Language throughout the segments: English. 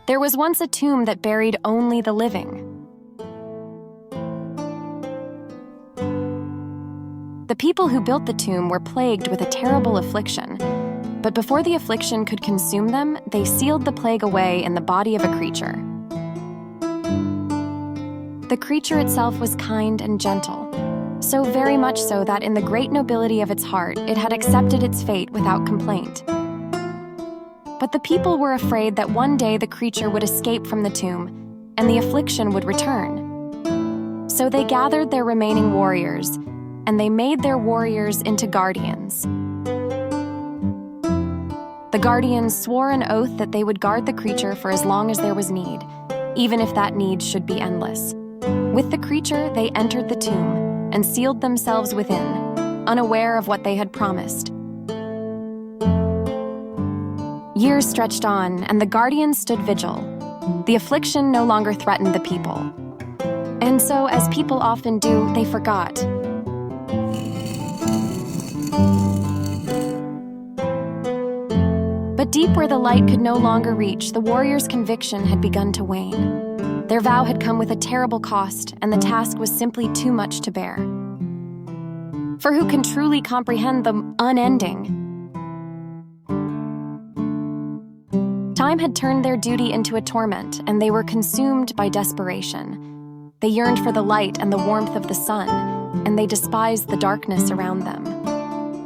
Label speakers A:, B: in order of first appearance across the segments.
A: There was once a tomb that buried only the living. The people who built the tomb were plagued with a terrible affliction, but before the affliction could consume them, they sealed the plague away in the body of a creature. The creature itself was kind and gentle, so very much so that in the great nobility of its heart, it had accepted its fate without complaint. But the people were afraid that one day the creature would escape from the tomb, and the affliction would return. So they gathered their remaining warriors, and they made their warriors into guardians. The guardians swore an oath that they would guard the creature for as long as there was need, even if that need should be endless. With the creature, they entered the tomb and sealed themselves within, unaware of what they had promised. Years stretched on, and the guardians stood vigil. The affliction no longer threatened the people. And so, as people often do, they forgot. But deep where the light could no longer reach, the warriors' conviction had begun to wane. Their vow had come with a terrible cost, and the task was simply too much to bear. For who can truly comprehend the unending? Time had turned their duty into a torment, and they were consumed by desperation. They yearned for the light and the warmth of the sun, and they despised the darkness around them.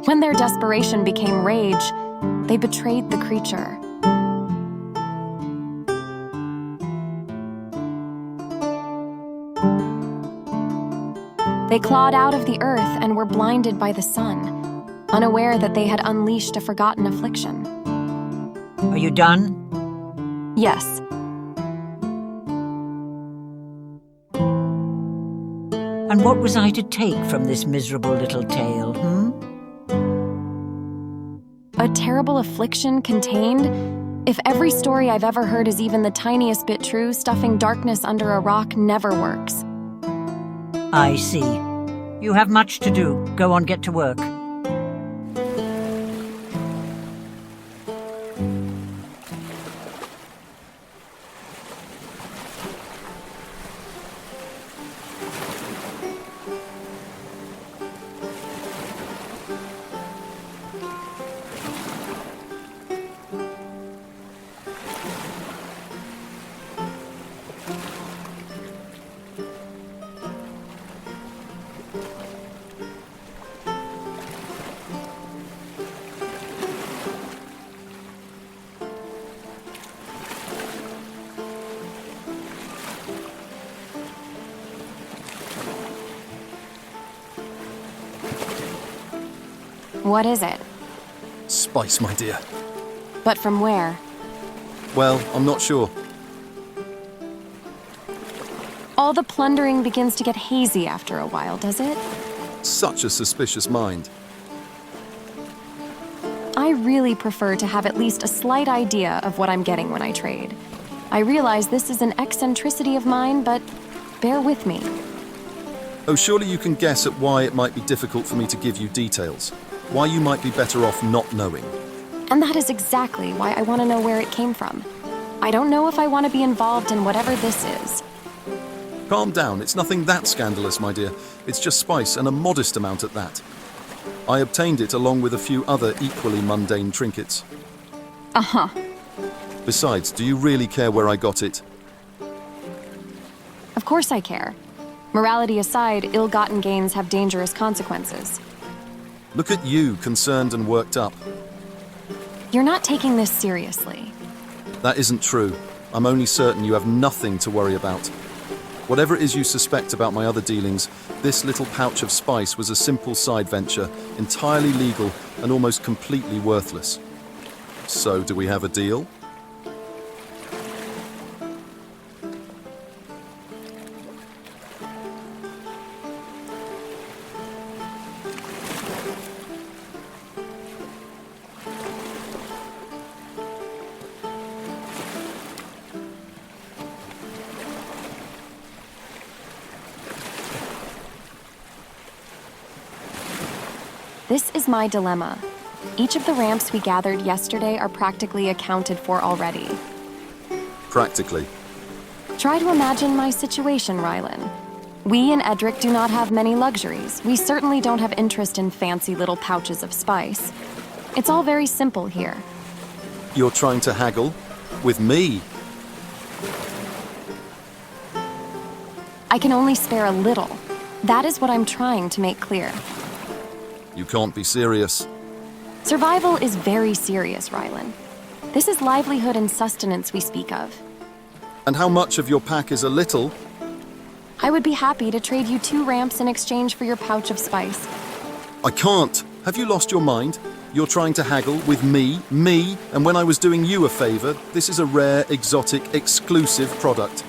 A: When their desperation became rage, they betrayed the creature. They clawed out of the earth and were blinded by the sun, unaware that they had unleashed a forgotten affliction.
B: Are you done?
A: Yes.
B: And what was I to take from this miserable little tale,
A: A terrible affliction contained? If every story I've ever heard is even the tiniest bit true, stuffing darkness under a rock never works.
B: I see. You have much to do. Go on, get to work.
A: What is it?
C: Spice, my dear.
A: But from where?
C: Well, I'm not sure.
A: All the plundering begins to get hazy after a while, does it?
C: Such a suspicious mind.
A: I really prefer to have at least a slight idea of what I'm getting when I trade. I realize this is an eccentricity of mine, but bear with me.
C: Oh, surely you can guess at why it might be difficult for me to give you details. Why you might be better off not knowing.
A: And that is exactly why I want to know where it came from. I don't know if I want to be involved in whatever this is.
C: Calm down, it's nothing that scandalous, my dear. It's just spice, and a modest amount at that. I obtained it along with a few other equally mundane trinkets.
A: Uh-huh.
C: Besides, do you really care where I got it?
A: Of course I care. Morality aside, ill-gotten gains have dangerous consequences.
C: Look at you, concerned and worked up.
A: You're not taking this seriously.
C: That isn't true. I'm only certain you have nothing to worry about. Whatever it is you suspect about my other dealings, this little pouch of spice was a simple side venture, entirely legal and almost completely worthless. So, do we have a deal?
A: This is my dilemma. Each of the ramps we gathered yesterday are practically accounted for already.
C: practically.
A: Try to imagine my situation, Rylan. We in Edric do not have many luxuries. We certainly don't have interest in fancy little pouches of spice. It's all very simple here.
C: You're trying to haggle? With me?
A: I can only spare a little. That is what I'm trying to make clear.
C: You can't be serious.
A: Survival is very serious, Rylan. This is livelihood and sustenance we speak of.
C: And how much of your pack is a little?
A: I would be happy to trade you 2 ramps in exchange for your pouch of spice.
C: I can't. Have you lost your mind? You're trying to haggle with me, and when I was doing you a favor, this is a rare, exotic, exclusive product.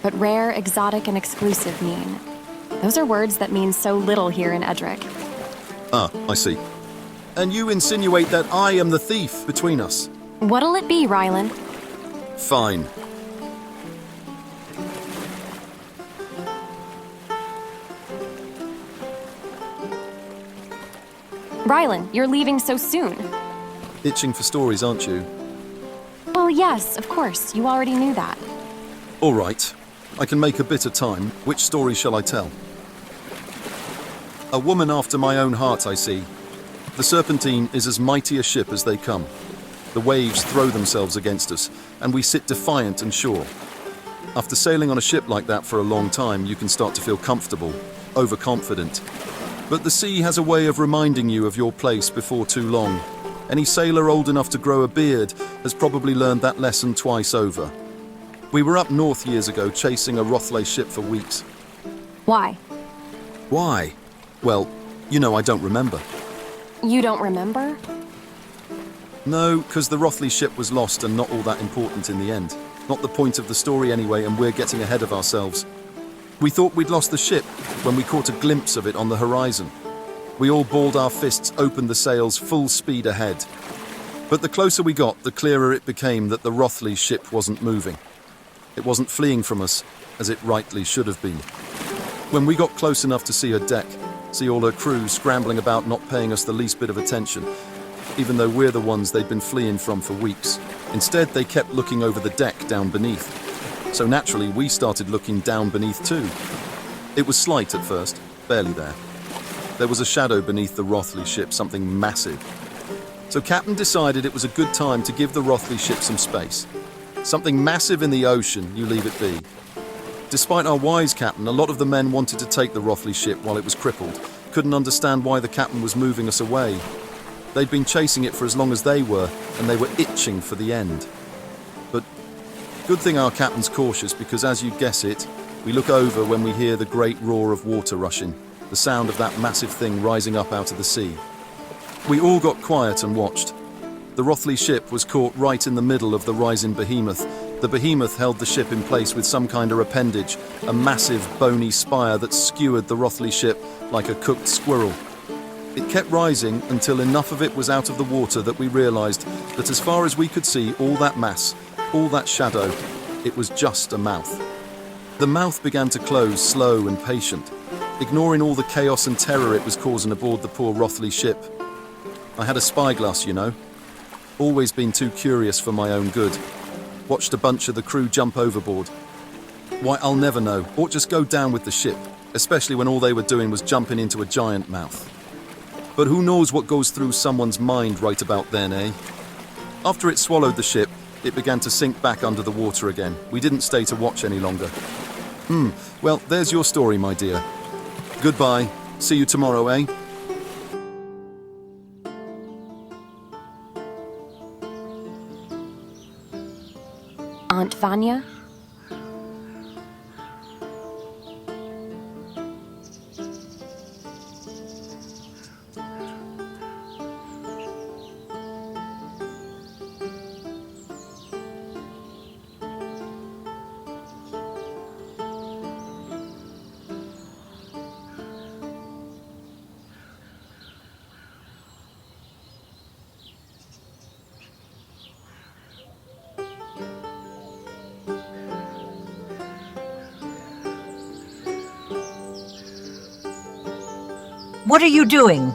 A: But rare, exotic, and exclusive mean. Those are words that mean so little here in Edric.
C: Ah, I see. And you insinuate that I am the thief between us.
A: What'll it be, Rylan?
C: Fine.
A: Rylan, you're leaving so soon.
C: Itching for stories, aren't you?
A: Well, yes, of course. You already knew that.
C: All right. I can make a bit of time. Which story shall I tell? A woman after my own heart, I see. The Serpentine is as mighty a ship as they come. The waves throw themselves against us, and we sit defiant and sure. After sailing on a ship like that for a long time, you can start to feel comfortable, overconfident. But the sea has a way of reminding you of your place before too long. Any sailor old enough to grow a beard has probably learned that lesson twice over. We were up north years ago chasing a Rothley ship for weeks.
A: Why?
C: Why? Well, you know I don't remember.
A: You don't remember?
C: No, because the Rothley ship was lost and not all that important in the end. Not the point of the story anyway, and we're getting ahead of ourselves. We thought we'd lost the ship when we caught a glimpse of it on the horizon. We all balled our fists, opened the sails, full speed ahead. But the closer we got, the clearer it became that the Rothley ship wasn't moving. It wasn't fleeing from us, as it rightly should have been. When we got close enough to see her deck, see all her crew scrambling about not paying us the least bit of attention, even though we're the ones they'd been fleeing from for weeks. Instead, they kept looking over the deck down beneath. So naturally, we started looking down beneath too. It was slight at first, barely there. There was a shadow beneath the Rothley ship, something massive. So Captain decided it was a good time to give the Rothley ship some space. Something massive in the ocean, you leave it be. Despite our wise captain, a lot of the men wanted to take the Rothley ship while it was crippled, couldn't understand why the captain was moving us away. They'd been chasing it for as long as they were, and they were itching for the end. But good thing our captain's cautious, because as you'd guess it, we look over when we hear the great roar of water rushing, the sound of that massive thing rising up out of the sea. We all got quiet and watched. The Rothley ship was caught right in the middle of the rising behemoth. The behemoth held the ship in place with some kind of appendage, a massive bony spire that skewered the Rothley ship like a cooked squirrel. It kept rising until enough of it was out of the water that we realized that as far as we could see, all that mass, all that shadow, it was just a mouth. The mouth began to close, slow and patient, ignoring all the chaos and terror it was causing aboard the poor Rothley ship. I had a spyglass, you know. Always been too curious for my own good. Watched a bunch of the crew jump overboard. Why, I'll never know, or just go down with the ship, especially when all they were doing was jumping into a giant mouth. But who knows what goes through someone's mind right about then, eh? After it swallowed the ship, it began to sink back under the water again. We didn't stay to watch any longer. Well, there's your story, my dear. Goodbye. See you tomorrow, eh?
A: Aunt Vanya?
B: What are you doing?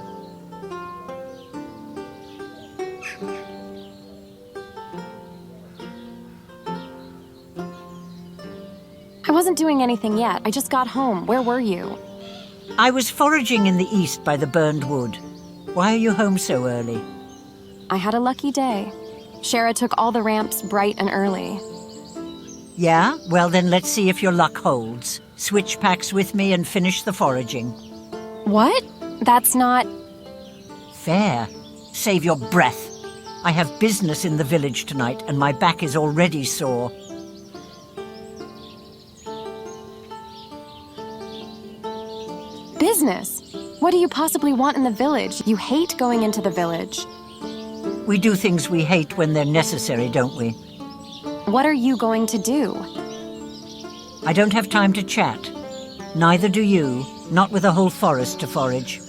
A: doing anything yet. I just got home. Where were you?
B: I was foraging in the east by the burned wood. Why are you home so early?
A: I had a lucky day. Shara took all the ramps bright and early.
B: Yeah? Well, then let's see if your luck holds. Switch packs with me and finish the foraging.
A: What? That's not...
B: Fair. Save your breath. I have business in the village tonight, and my back is already sore.
A: Business? What do you possibly want in the village? You hate going into the village.
B: We do things we hate when they're necessary, don't we?
A: What are you going to do?
B: I don't have time to chat. Neither do you, not with a whole forest to forage.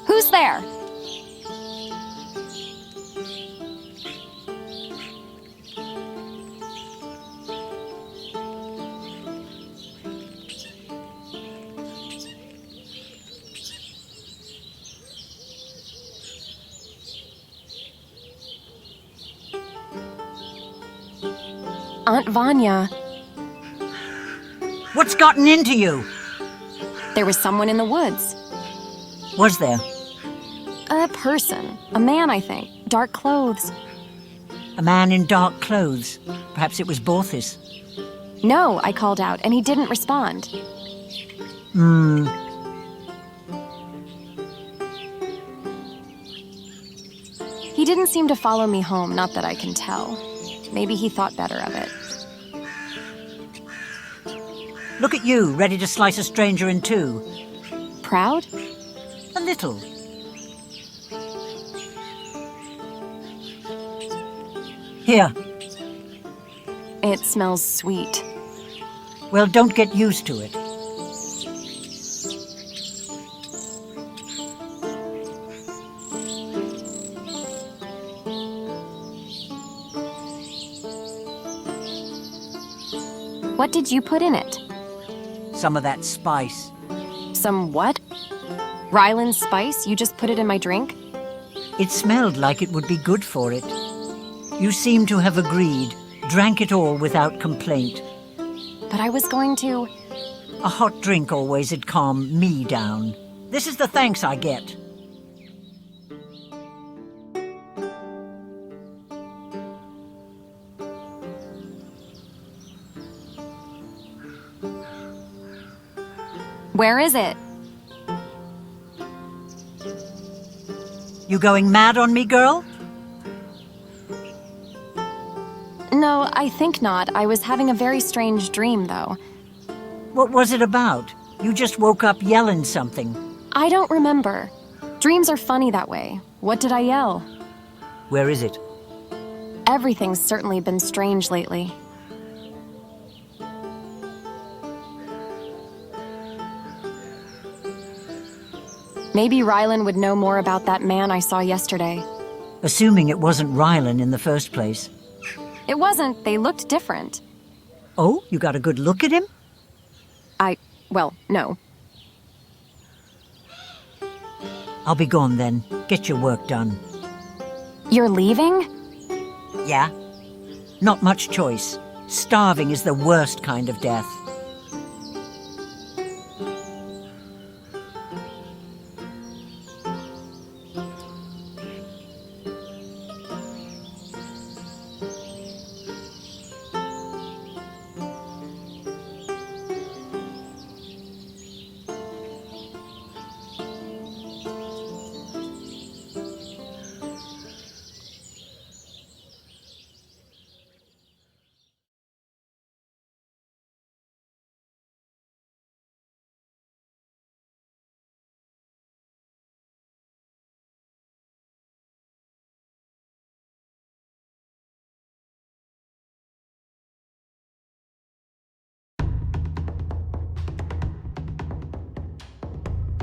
A: Who's there? Aunt Vanya.
B: What's gotten into you?
A: There was someone in the woods.
B: Was there?
A: A person. A man, I think. Dark clothes.
B: A man in dark clothes. Perhaps it was Borthis.
A: No, I called out, and he didn't respond. He didn't seem to follow me home, not that I can tell. Maybe he thought better of it.
B: Look at you, ready to slice a stranger in two.
A: Proud?
B: A little. Here.
A: It smells sweet.
B: Well, don't get used to it.
A: What did you put in it?
B: Some of that spice.
A: Some what? Ryland's spice? You just put it in my drink?
B: It smelled like it would be good for it. You seem to have agreed, drank it all without complaint.
A: But I was going to...
B: A hot drink always had calmed me down. This is the thanks I get.
A: Where is it?
B: You going mad on me, girl?
A: No, I think not. I was having a very strange dream, though.
B: What was it about? You just woke up yelling something.
A: I don't remember. Dreams are funny that way. What did I yell?
B: Where is it?
A: Everything's certainly been strange lately. Maybe Ryland would know more about that man I saw yesterday.
B: Assuming it wasn't Rylan in the first place.
A: It wasn't. They looked different.
B: Oh, you got a good look at him?
A: Well, no.
B: I'll be gone then. Get your work done.
A: You're leaving?
B: Yeah? Not much choice. Starving is the worst kind of death.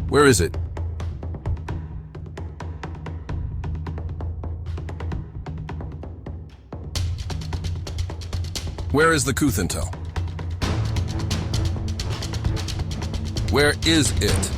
D: Where is it? Where is the Kuthintel? Where is it?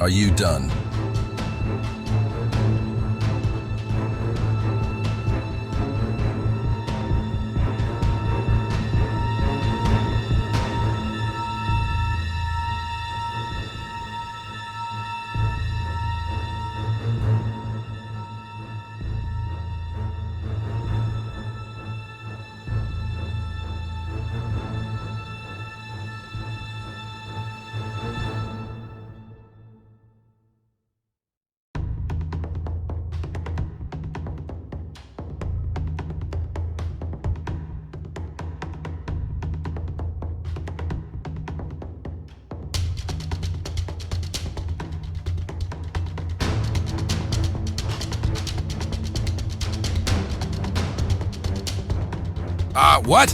D: Are you done? What?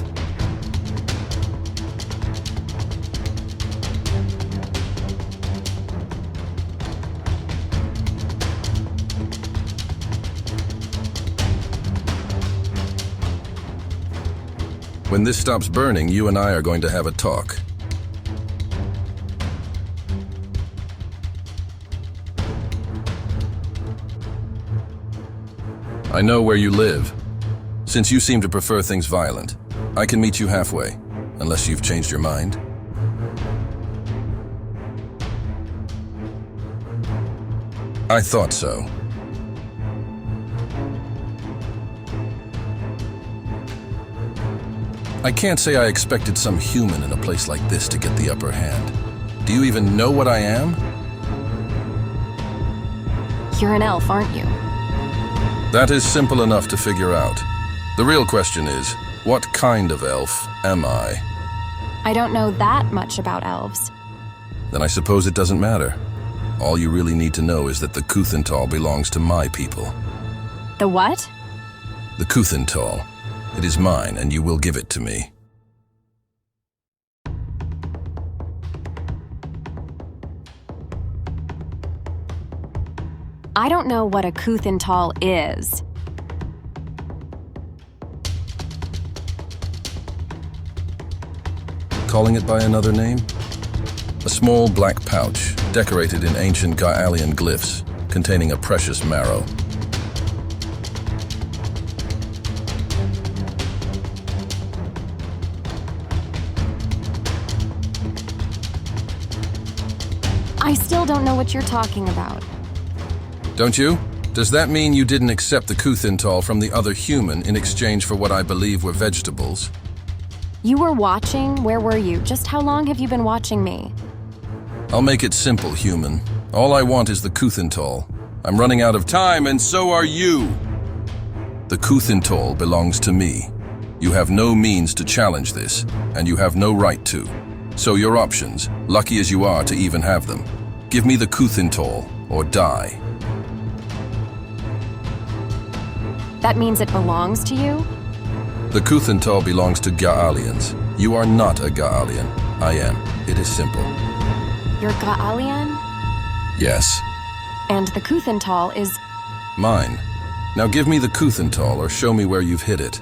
D: When this stops burning, you and I are going to have a talk. I know where you live. Since you seem to prefer things violent, I can meet you halfway, unless you've changed your mind. I thought so. I can't say I expected some human in a place like this to get the upper hand. Do you even know what I am?
A: You're an elf, aren't you?
D: That is simple enough to figure out. The real question is, what kind of elf am I?
A: I don't know that much about elves.
D: Then I suppose it doesn't matter. All you really need to know is that the Kuthintal belongs to my people.
A: The what?
D: The Kuthintal. It is mine, and you will give it to me.
A: I don't know what a Kuthintal is.
D: Calling it by another name? A small black pouch, decorated in ancient Gaalian glyphs, containing a precious marrow.
A: I still don't know what you're talking about.
D: Don't you? Does that mean you didn't accept the Kuthintal from the other human in exchange for what I believe were vegetables?
A: You were watching? Where were you? Just how long have you been watching me?
D: I'll make it simple, human. All I want is the Kuthintal. I'm running out of time, and so are you! The Kuthintal belongs to me. You have no means to challenge this, and you have no right to. So your options, lucky as you are to even have them. Give me the Kuthintal, or die.
A: That means it belongs to you?
D: The Kuthintal belongs to Gaalians. You are not a Gaalian. I am. It is simple.
A: You're Gaalian?
D: Yes.
A: And the Kuthintal is...
D: Mine. Now give me the Kuthintal, or show me where you've hid it.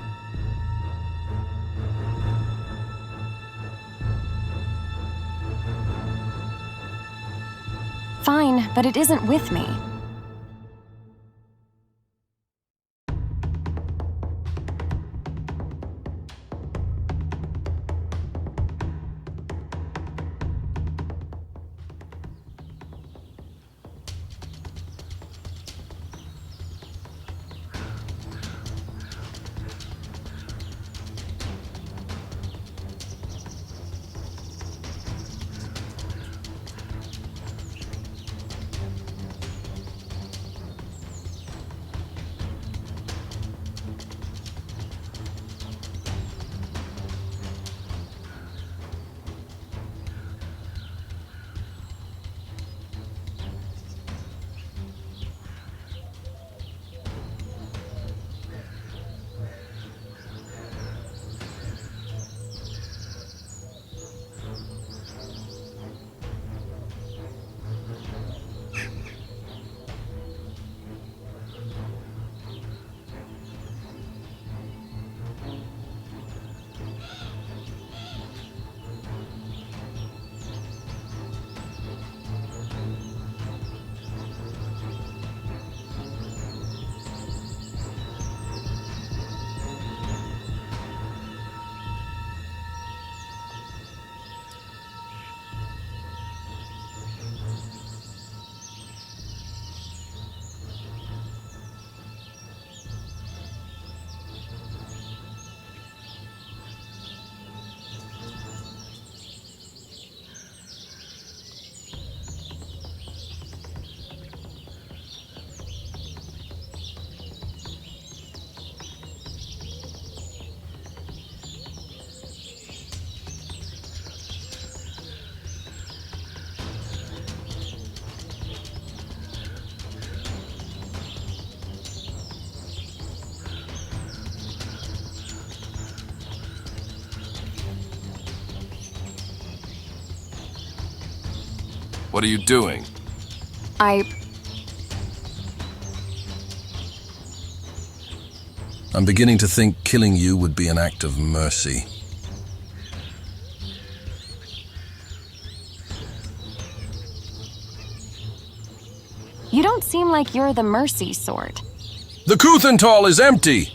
A: Fine, but it isn't with me.
D: What are you doing?
A: I'm
D: beginning to think killing you would be an act of mercy.
A: You don't seem like you're the mercy sort.
D: The Kuthental is empty!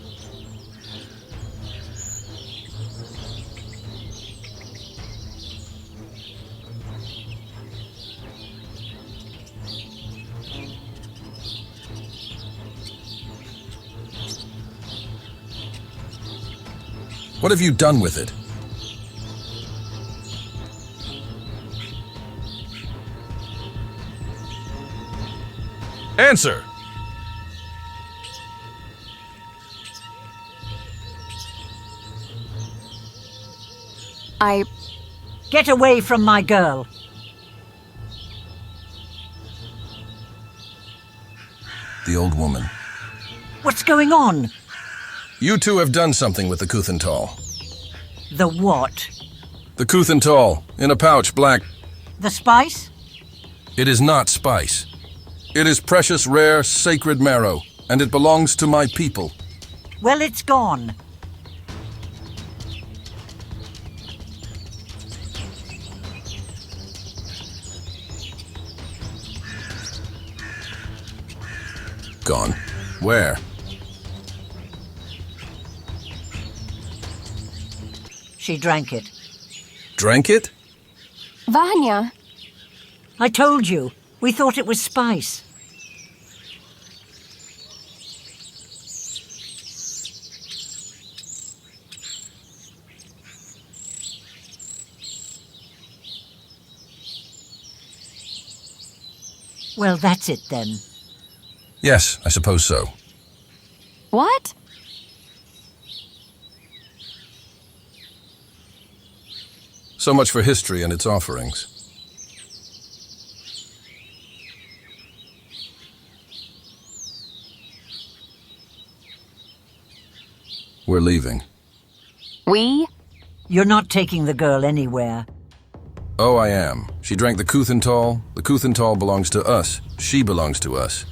D: What have you done with it? Answer!
B: Get away from my girl.
D: The old woman.
B: What's going on?
D: You two have done something with the Kuthental.
B: The what?
D: The Kuthental, in a pouch, black.
B: The spice?
D: It is not spice. It is precious, rare, sacred marrow, and it belongs to my people.
B: Well, it's gone.
D: Gone. Where?
B: She drank it.
D: Drank it?
A: Vanya.
B: I told you. We thought it was spice. Well, that's it then.
D: Yes, I suppose so.
A: What?
D: So much for history and its offerings. We're leaving.
A: We?
B: You're not taking the girl anywhere.
D: Oh, I am. She drank the Kuthental. The Kuthental belongs to us. She belongs to us.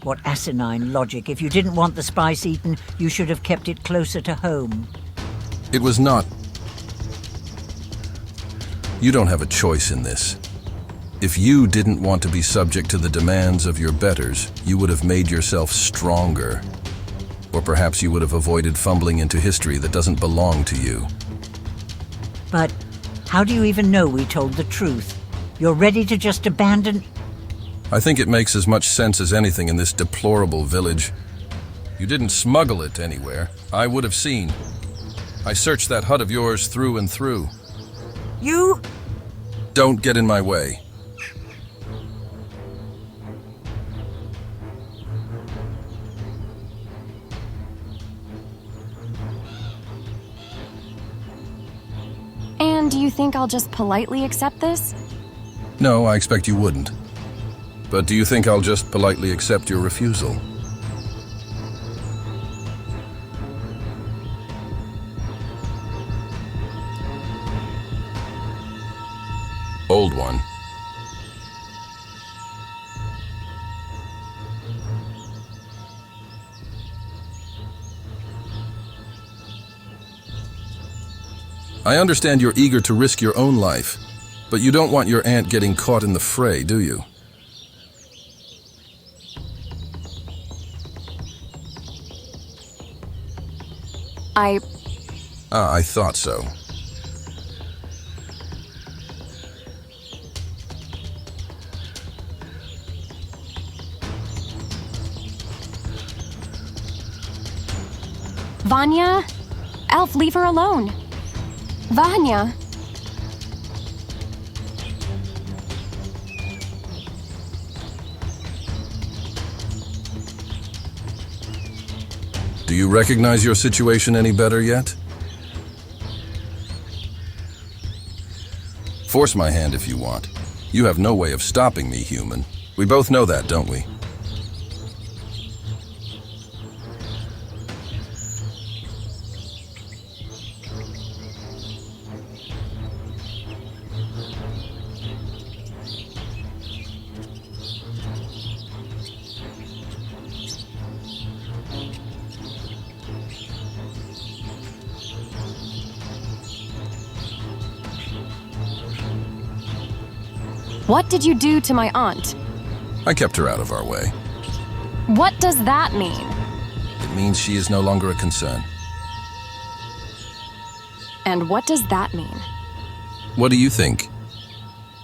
B: What asinine logic. If you didn't want the spice eaten, you should have kept it closer to home.
D: It was not. You don't have a choice in this. If you didn't want to be subject to the demands of your betters, you would have made yourself stronger. Or perhaps you would have avoided fumbling into history that doesn't belong to you.
B: But how do you even know we told the truth? You're ready to just abandon...
D: I think it makes as much sense as anything in this deplorable village. You didn't smuggle it anywhere. I would have seen. I searched that hut of yours through and through.
B: You?
D: Don't get in my way.
A: And do you think I'll just politely accept this?
D: No, I expect you wouldn't. But do you think I'll just politely accept your refusal? Old one. I understand you're eager to risk your own life, but you don't want your aunt getting caught in the fray, do you? I thought so.
A: Vanya? Elf, leave her alone. Vanya.
D: Do you recognize your situation any better yet? Force my hand if you want. You have no way of stopping me, human. We both know that, don't we?
A: What did you do to my aunt?
D: I kept her out of our way.
A: What does that mean?
D: It means she is no longer a concern.
A: And what does that mean?
D: What do you think?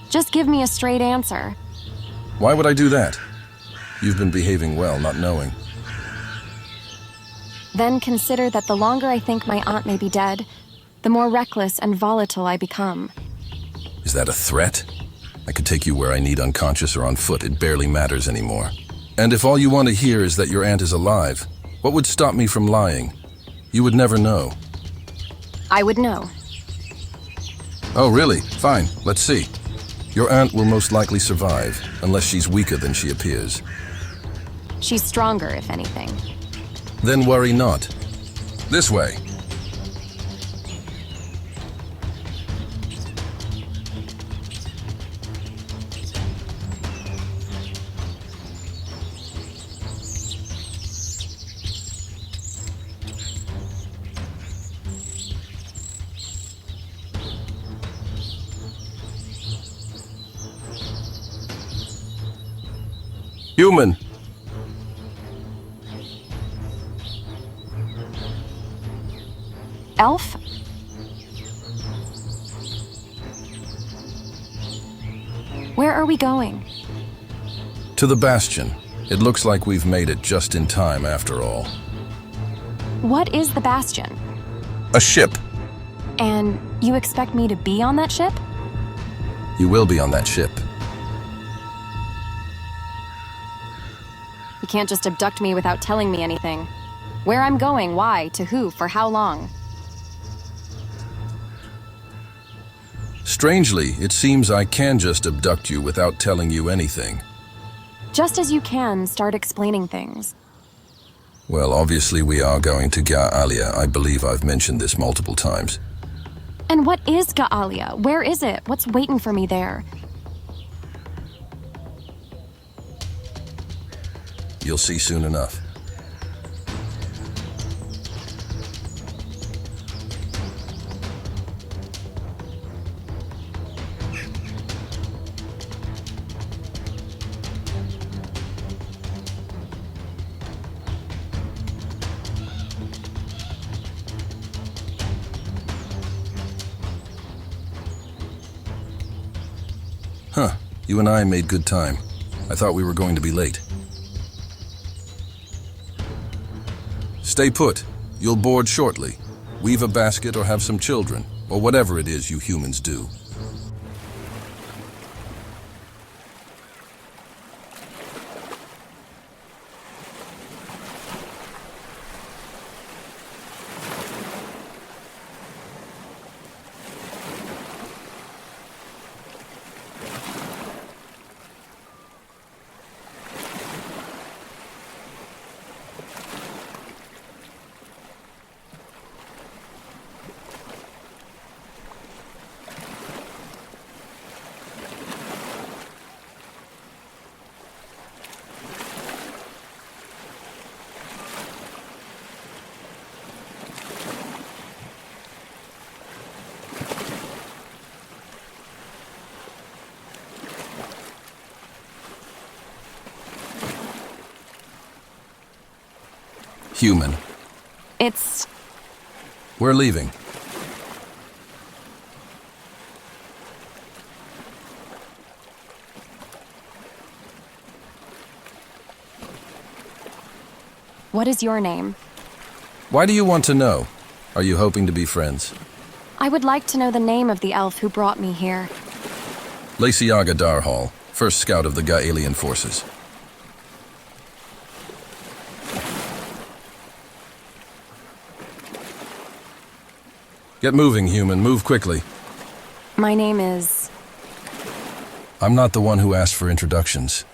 A: Just give me a straight answer.
D: Why would I do that? You've been behaving well, not knowing.
A: Then consider that the longer I think my aunt may be dead, the more reckless and volatile I become.
D: Is that a threat? I could take you where I need, unconscious or on foot. It barely matters anymore. And if all you want to hear is that your aunt is alive, what would stop me from lying? You would never know.
A: I would know.
D: Oh, really? Fine. Let's see. Your aunt will most likely survive, unless she's weaker than she appears.
A: She's stronger, if anything.
D: Then worry not. This way. Human.
A: Elf? Where are we going?
D: To the Bastion. It looks like we've made it just in time after all.
A: What is the Bastion?
D: A ship.
A: And you expect me to be on that ship?
D: You will be on that ship.
A: You can't just abduct me without telling me anything. Where I'm going, why, to who, for how long?
D: Strangely, it seems I can just abduct you without telling you anything.
A: Just as you can start explaining things.
D: Well, obviously we are going to Ga'alia. I believe I've mentioned this multiple times.
A: And what is Ga'alia? Where is it? What's waiting for me there?
D: You'll see soon enough. Huh, you and I made good time. I thought we were going to be late. Stay put. You'll board shortly. Weave a basket or have some children, or whatever it is you humans do. Human. We're leaving.
A: What is your name?
D: Why do you want to know? Are you hoping to be friends?
A: I would like to know the name of the elf who brought me here.
D: Laciaga Darhall, first scout of the Gaelian forces. Get moving, human. Move quickly.
A: My name is...
D: I'm not the one who asked for introductions.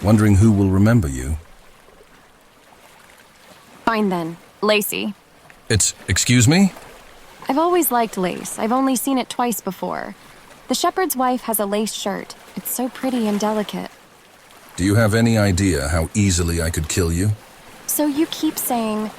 D: Wondering who will remember you.
A: Fine then. Lacey.
D: Excuse me?
A: I've always liked lace. I've only seen it twice before. The shepherd's wife has a lace shirt. It's so pretty and delicate.
D: Do you have any idea how easily I could kill you?
A: So you keep saying,